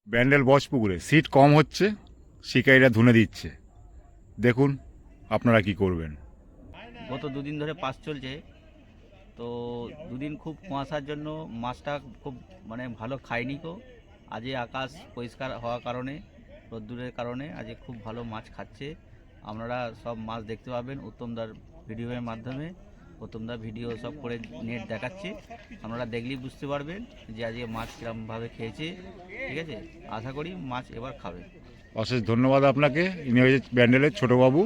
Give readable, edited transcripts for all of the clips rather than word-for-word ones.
Bandel বচপুকুরে seat কম হচ্ছে, শিকারীরা ধুনে দিচ্ছে। দেখুন আপনারা কি করবেন। গত দুদিন ধরে পাস চলছে, তো দুদিন খুব কুয়াশার জন্য মাছটা খুব ভালো খায়নি। তো আজকে আকাশ পরিষ্কার হওয়ার কারণে, রোদ্দুরের কারণে আজকে খুব ভালো মাছ খাচ্ছে। আপনারা সব মাছ দেখতে পাবেন উত্তমদার ভিডিওর মাধ্যমে। উত্তমদার ভিডিও সব করে নেট দেখাচ্ছে, আপনারা দেখলেই বুঝতে পারবেন যে আজকে মাছ কীরকমভাবে খেয়েছে। ঠিক আছে, আশা করি মাছ এবার খাবে। অশেষ ধন্যবাদ আপনাকে। ইনি হয়েছে ব্যান্ডেলের ছোটোবাবু।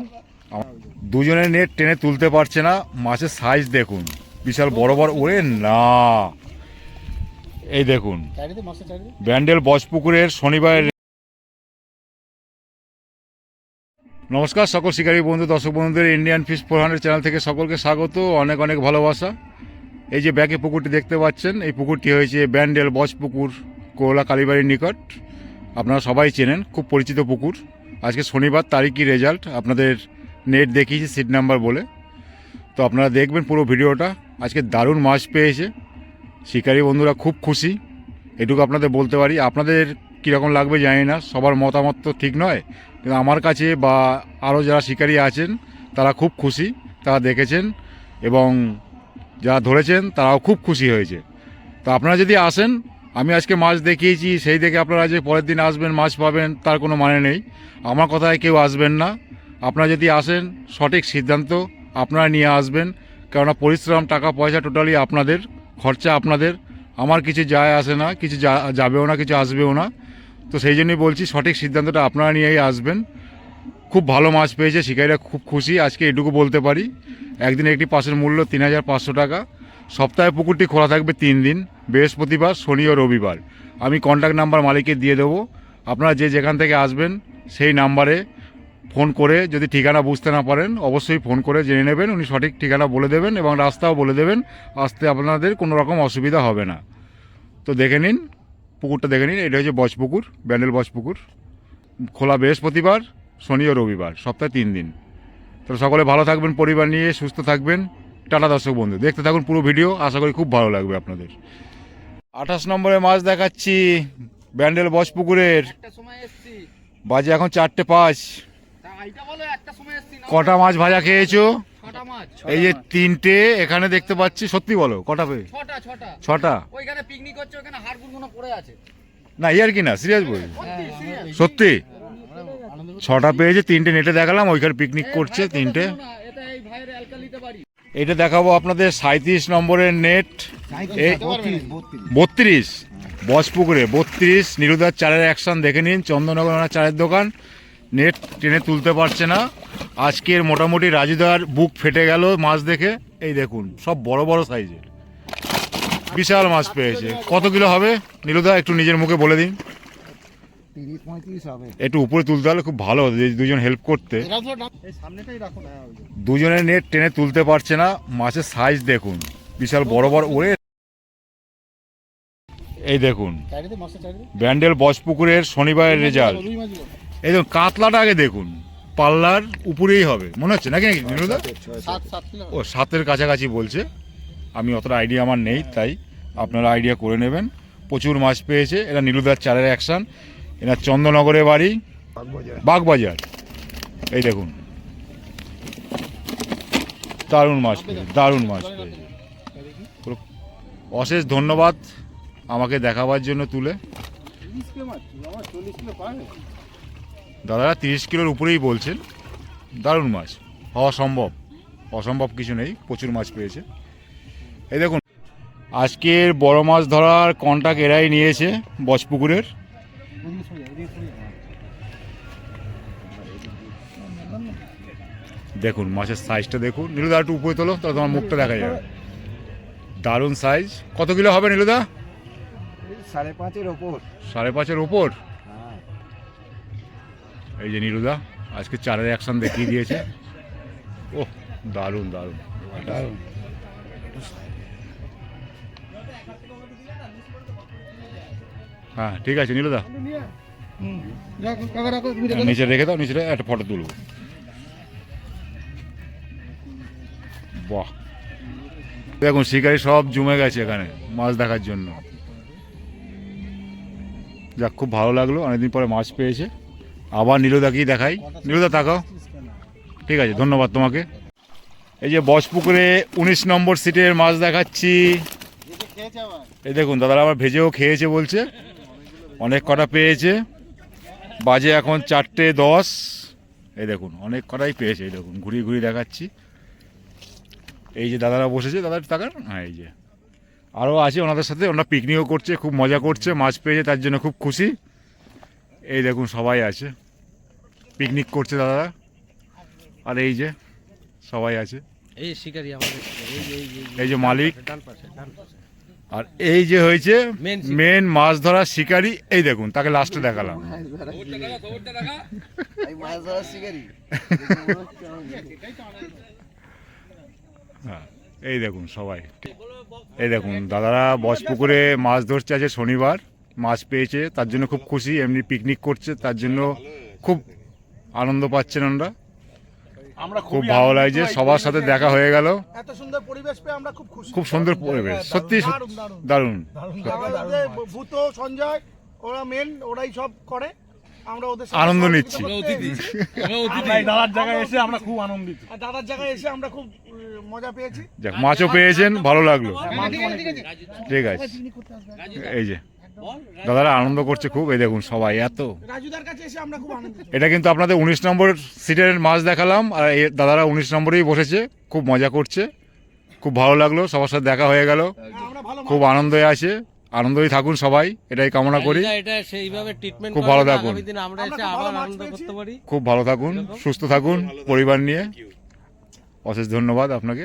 দুজনের নেট টেনে তুলতে পারছে না, মাছের সাইজ দেখুন, বিশাল বড় বড়। ওরে না, এই দেখুন ব্যান্ডেল বচপুকুরের শনিবার। নমস্কার সকল শিকারী বন্ধু, দর্শক বন্ধুদের ইন্ডিয়ান ফিশ 400 চ্যানেল থেকে সকলকে স্বাগত, অনেক অনেক ভালোবাসা। এই যে ব্যাকে পুকুরটি দেখতে পাচ্ছেন, এই পুকুরটি হয়েছে ব্যান্ডেল বচপুকুর, কোলা কালীবাড়ির নিকট। আপনারা সবাই চেনেন, খুব পরিচিত পুকুর। আজকে শনিবার, তারিখই রেজাল্ট আপনাদের নেট দেখিয়েছি সিট নাম্বার বলে। তো আপনারা দেখবেন পুরো ভিডিওটা। আজকে দারুণ মাছ পেয়েছে, শিকারী বন্ধুরা খুব খুশি, এটুকু আপনাদের বলতে পারি। আপনাদের কীরকম লাগবে জানি না, সবার মতামত তো ঠিক নয়, কিন্তু আমার কাছে বা আরও যারা শিকারী আছেন তারা খুব খুশি, তারা দেখেছেন এবং যারা ধরেছেন তারাও খুব খুশি হয়েছে। তো আপনারা যদি আসেন, আমি আজকে মাছ দেখিয়েছি সেই দেখে আপনারা যে পরের দিন আসবেন মাছ পাবেন তার কোনো মানে নেই। আমার কথায় কেউ আসবেন না। আপনারা যদি আসেন, সঠিক সিদ্ধান্ত আপনারা নিয়ে আসবেন, কেননা পরিশ্রম, টাকা পয়সা টোটালি আপনাদের, খরচা আপনাদের। আমার কিছু যায় আসে না, কিছু যাবেও না, কিছু আসবেও না। তো সেই জন্যই বলছি, সঠিক সিদ্ধান্তটা আপনারা নিয়েই আসবেন। খুব ভালো মাছ পেয়েছে, শিকারীরা খুব খুশি। আজকে এটুকু বলতে পারি, একদিনে একটি পাসের মূল্য 3500 টাকা। সপ্তাহে পুকুরটি খোলা থাকবে 3 দিন, বৃহস্পতিবার, শনি ও রবিবার। আমি কন্ট্যাক্ট নাম্বার মালিককে দিয়ে দেবো। আপনারা যে যেখান থেকে আসবেন সেই নাম্বারে ফোন করে, যদি ঠিকানা বুঝতে না পারেন অবশ্যই ফোন করে জেনে নেবেন, উনি সঠিক ঠিকানা বলে দেবেন এবং রাস্তাও বলে দেবেন। আসতে আপনাদের কোনো রকম অসুবিধা হবে না। তো দেখে নিন, পুকুরটা দেখে নিন। এটা হচ্ছে বচপুকুর, ব্যান্ডেল বচপুকুর, খোলা বৃহস্পতিবার, শনি ও রবিবার, সপ্তাহে 3 দিন। তাহলে সকলে ভালো থাকবেন, পরিবার নিয়ে সুস্থ থাকবেন। টাটা দর্শক বন্ধু, দেখতে থাকুন পুরো ভিডিও, আশা করি খুব ভালো লাগবে আপনাদের। 28 নম্বরে মাছ দেখাচ্ছি ব্যান্ডেল বচপুকুরের। বাজে এখন 4:05। কটা মাছ ভাজা খেয়েছো? এই যে 3টে এখানে দেখতে পাচ্ছি। সত্যি বলো, কটা পেয়ে? 6টা। ওইখানে পিকনিক হচ্ছে, ওখানে হাড়গুলো পড়ে আছে। না ইয়ার কি না, সিরিয়াস বল, সত্যি 6টা পেয়েছে। 3টে নেটে দেখালাম, ওইখানে পিকনিক করছে 3টে। এটা দেখাবো আপনাদের 37 নম্বরের নেট, 32 বচপুকুরে 32 নীলুদার চারের অ্যাকশন দেখে নিন। চন্দননগর চারের দোকান, নেট টেনে তুলতে পারছে না। আজকের মোটামুটি রাজুদার বুক ফেটে গেল মাছ দেখে। এই দেখুন, সব বড় বড় সাইজের বিশাল মাছ পেয়েছে। কত কিলো হবে নীলুদা, একটু নিজের মুখে বলে দিন। 30-35 হবে। একটু উপরে তুলতে হলে খুব ভালো হতো, দুজন হেল্প করতে। দুজনের নেট টেনে তুলতে পারছে না, মাছের সাইজ দেখুন, বিশাল বড় বড়। ওরে, এই দেখুন ব্যান্ডেল বচপুকুরের শনিবারের রেজাল্ট। এই দেখুন কাতলাটা আগে দেখুন, পাল্লার উপরেই হবে মনে হচ্ছে নাকি নীলুদা? ও 7-এর কাছাকাছি বলছে, আমি অতটা আইডিয়া আমার নেই, তাই আপনারা আইডিয়া করে নেবেন। প্রচুর মাছ পেয়েছে। এরা নীলুদার চারের অ্যাকশন, এরা চন্দননগরে বাড়ি, বাগবাজার। এই দেখুন দারুণ মাছ পেয়েছে, দারুণ মাছ পেয়েছে। অশেষ ধন্যবাদ আমাকে দেখাবার জন্য তুলে। দাদারা 30 কিলোর উপরেই বলছেন। দারুণ মাছ, হওয়া সম্ভব, অসম্ভব কিছু নেই, প্রচুর মাছ পেয়েছে। এই দেখুন আজকের বড় মাছ ধরার কন্ট্যাক্ট এরাই নিয়েছে বচপুকুরের। দেখুন মাছের সাইজটা দেখুন। নীলুদা একটু উপরে তোলো, তাহলে তোমার মুখটা দেখা যাবে। দারুণ সাইজ। কত কিলো হবে নীলুদা? 5.5-এর ওপর। 5.5-এর ওপর। এই যে নীলুদা আজকে চারের অ্যাকশন দেখিয়ে দিয়েছে। ও দারুণ দারুণ দারুণ। হ্যাঁ ঠিক আছে নীলুদা, নিচে রেখে দাও, নিচে একটা ফটো তুলবো। বাহ, দেখুন শিকারি সব জমে গেছে এখানে মাছ দেখার জন্য। যাক, খুব ভালো লাগলো, অনেকদিন পরে মাছ পেয়েছে। আবার নীলদাকেই দেখাই। নীলদা তাকাও। ঠিক আছে, ধন্যবাদ তোমাকে। এই যে বজপুকুরে 19 নম্বর সিটের মাছ দেখাচ্ছি। এই দেখুন, দাদারা আবার ভেজেও খেয়েছে বলছে, অনেক কটা পেয়েছে। বাজে এখন 4:10। এই দেখুন, অনেক কটাই পেয়েছে। এই দেখুন, ঘুরিয়ে ঘুরিয়ে দেখাচ্ছি। এই যে দাদারা বসেছে, দাদার তাকান, হ্যাঁ এই যে আরও আছে ওনাদের সাথে, ওনারা পিকনিকও করছে, খুব মজা করছে, মাছ পেয়েছে তার জন্য খুব খুশি। এই দেখুন, সবাই আছে, পিকনিক করছে দাদারা। আর এই যে সবাই আছে, এই শিকারি আমাদের এই যে মালিক, ডান পাশে আর এই যে হয়েছে Main মেন মাছ ধরার শিকারি। এই দেখুন, তাকে লাস্টে দেখালাম। এই মাছ ধরার শিকারি। হ্যাঁ, এই দেখুন সবাই। এই দেখুন, দাদারা বজপুকুরে মাছ ধরছে, আছে শনিবার, মাছ পেয়েছে তার জন্য খুব খুশি। এমনি পিকনিক করছে তার জন্য খুব আনন্দ পাচ্ছেন ওনারা। আমরা খুব ভালো লাগছে, সবার সাথে দেখা হয়ে গেল। এত সুন্দর পরিবেশ পেয়ে আমরা খুব খুশি। খুব সুন্দর পরিবেশ, সত্যি দারুণ, দারুণ। দারুণ। আমাদের ভূত সঞ্জয় ওরা মেন, ওরাই সব করে, আমরা ওদের সাথে আনন্দ সহযোগিতা নিচ্ছি। করতে এসেছি। দাদার জায়গায় এসে আমরা খুব আনন্দিত। আর দাদার জায়গায় এসে আমরা খুব মজা পেয়েছি। যাক, মাছও পেয়েছেন, ভালো লাগলো। ঠিক আছে, এই যে দাদারা আনন্দ করছে খুব। এই দেখুন সবাই এত। রাজুদার কাছে এসে আমরা খুব আনন্দিত। এটা কিন্তু আপনাদের 19 নম্বর সিটের মাছ দেখালাম, আর এই দাদারা 19 নম্বরেই বসেছে, খুব মজা করছে, খুব ভালো লাগলো, সবার সাথে দেখা হয়ে গেল, আমরা ভালো খুব আনন্দে আছে। আনন্দই থাকুন সবাই, এটাই কামনা করি। এটা সেইভাবে ট্রিটমেন্ট খুব ভালো থাকুন। আগামী দিন আমরা এসে খুব ভালো আবার মাছ আনন্দ পেয়েছি। করতে পারি। খুব ভালো থাকুন, সুস্থ থাকুন পরিবার নিয়ে। অশেষ ধন্যবাদ আপনাকে,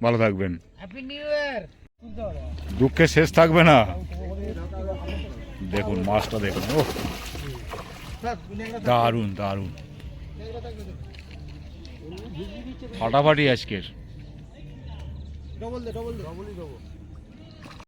ভালো থাকবেন। Happy new year. দুঃখের শেষ থাকবে না। দেখুন মাছটা দেখুন, ও দারুণ দারুণ, ফাটাফাটি আজকের। ডবল দে, ডবল দে, ডবলই দেবো।